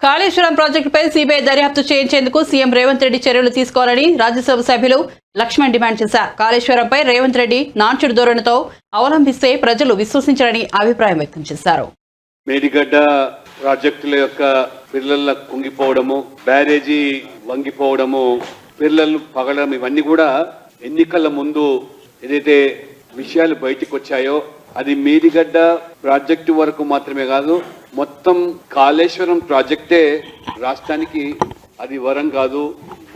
కాళేశ్వరం ప్రాజెక్టుపై సీబీఐ దర్యాప్తు చేయించేందుకు సీఎం రేవంత్ రెడ్డి చర్యలు తీసుకోవాలని రాజ్యసభ సభ్యులు లక్ష్మణ్ డిమాండ్ చేశారు. కాళేశ్వరంపై రేవంత్ రెడ్డి నాన్చుడు ధోరణితో అవలంబిస్తే ప్రజలు విశ్వసించరని అభిప్రాయం వ్యక్తం చేశారు. మేడిగడ్డ ప్రాజెక్టుల యొక్క పిల్లల కుంగిపోవడము, బ్యారేజీ వంగిపోవడము, పిల్లలు పగలడం, ఇవన్నీ కూడా ఎన్నికల ముందు ఏదైతే విషయాలు బయటకు వచ్చాయో అది మేడిగడ్డ ప్రాజెక్టు వరకు మాత్రమే కాదు, మొత్తం కాళేశ్వరం ప్రాజెక్టే రాష్ట్రానికి అది వరం కాదు,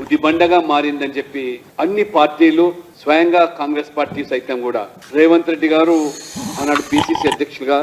ఉదిబండగా మారిందని చెప్పి అన్ని పార్టీలు, స్వయంగా కాంగ్రెస్ పార్టీ సైతం కూడా రేవంత్ రెడ్డి గారు ఆనాడు పిసిసి అధ్యక్షులుగా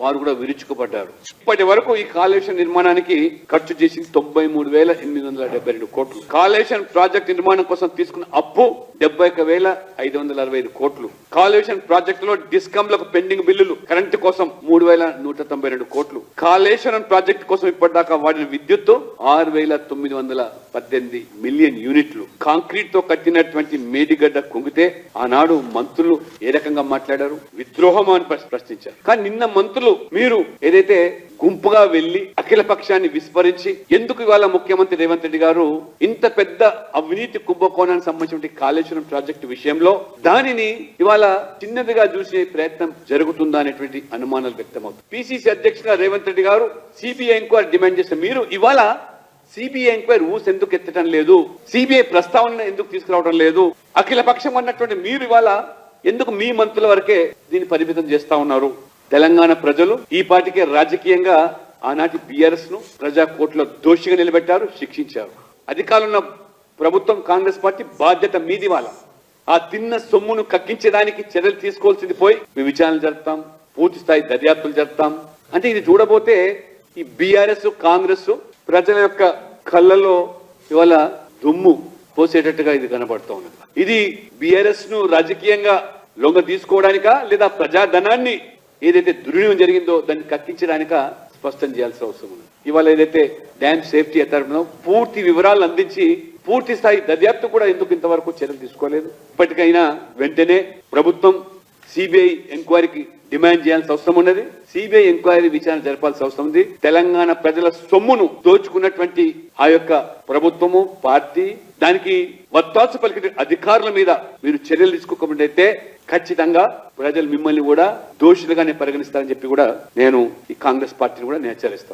వారు కూడా విరుచుకుపడ్డారు. ఇప్పటి వరకు ఈ కాళేశ్వరం నిర్మాణానికి ఖర్చు చేసింది 93,872 కోట్లు. కాళేశ్వరం ప్రాజెక్ట్ నిర్మాణం కోసం తీసుకున్న అప్పు 71,565 కోట్లు. కాళేశ్వరం ప్రాజెక్టులో డిస్కంలకు పెండింగ్ బిల్లులు కరెంటు కోసం 3,192 కోట్లు. కాళేశ్వరం ప్రాజెక్టు కోసం ఇప్పటిదాకా వాడిన విద్యుత్తు 6,918 మిలియన్ యూనిట్లు. కాంక్రీట్ తో కట్టినటువంటి మేడిగడ్డ కుంగితే ఆనాడు మంత్రులు ఏ రకంగా మాట్లాడారు? విద్రోహం అని ప్రశ్నించారు. కానీ నిన్న మంత్రులు మీరు ఏదైతే గుంపుగా వెళ్లి అఖిల పక్షాన్ని విస్మరించి ఎందుకు ఇవాళ ముఖ్యమంత్రి రేవంత్ రెడ్డి గారు ఇంత పెద్ద అవినీతి కుంభకోణానికి సంబంధించిన కాళేశ్వరం ప్రాజెక్టు విషయంలో దానిని ఇవాళ చిన్నదిగా చూసే ప్రయత్నం జరుగుతుందా అనేటువంటి అనుమానాలు వ్యక్తమవుతాయి. పిసిసి అధ్యక్షుడిగా రేవంత్ రెడ్డి గారు సిబిఐ ఎంక్వైరీ డిమాండ్ చేస్తే మీరు ఇవాళ సిబిఐ ఎంక్వైరీ ఊసి ఎందుకు ఎత్తడం లేదు? సిబిఐ ప్రస్తావన ఎందుకు తీసుకురావడం లేదు? అఖిల పక్షం అన్నటువంటి మీరు ఇవాళ ఎందుకు మీ మంత్రుల వరకే దీన్ని పరిమితం చేస్తా ఉన్నారు? తెలంగాణ ప్రజలు ఈ పాటికే రాజకీయంగా ఆనాటి బీఆర్ఎస్ ను ప్రజా కోర్టులో దోషిగా నిలబెట్టారు, శిక్షించారు. అధికారంలో ప్రభుత్వం కాంగ్రెస్ పార్టీ బాధ్యత మీది. వాళ్ళ ఆ తిన్న సొమ్మును కక్కించడానికి చర్యలు తీసుకోవాల్సింది పోయి మేము విచారణ జరుపుతాం, పూర్తి స్థాయి దర్యాప్తులు జరుపుతాం అంటే ఇది చూడబోతే ఈ బీఆర్ఎస్ కాంగ్రెస్ ప్రజల యొక్క కళ్ళలో ఇవాళ దుమ్ము పోసేటట్టుగా ఇది కనబడుతూ ఉన్నది. ఇది బీఆర్ఎస్ ను రాజకీయంగా లొంగ తీసుకోవడానికా లేదా ప్రజాధనాన్ని ఏదైతే దుర్వినియోగం జరిగిందో దాన్ని కక్కించడానిక స్పష్టం చేయాల్సిన అవసరం ఉంది. ఇవాళ ఏదైతే డ్యామ్ సేఫ్టీ అథారిటీ పూర్తి వివరాలు అందించి పూర్తి స్థాయి దర్యాప్తు కూడా ఎందుకు ఇంతవరకు చర్యలు తీసుకోలేదు? ఇప్పటికైనా వెంటనే ప్రభుత్వం సిబిఐ ఎంక్వైరీకి డిమాండ్ చేయాల్సిన అవసరం ఉన్నది. సిబిఐ ఎంక్వైరీ విచారణ జరపాల్సిన అవసరం ఉంది. తెలంగాణ ప్రజల సొమ్మును దోచుకున్నటువంటి ఆ యొక్క ప్రభుత్వము, పార్టీ, దానికి వత్తాసు పలికిన అధికారుల మీద మీరు చర్యలు తీసుకోకపోతే ఖచ్చితంగా ప్రజలు మిమ్మల్ని కూడా దోషులుగానే పరిగణిస్తారని చెప్పి కూడా నేను ఈ కాంగ్రెస్ పార్టీని కూడా హెచ్చరిస్తాను.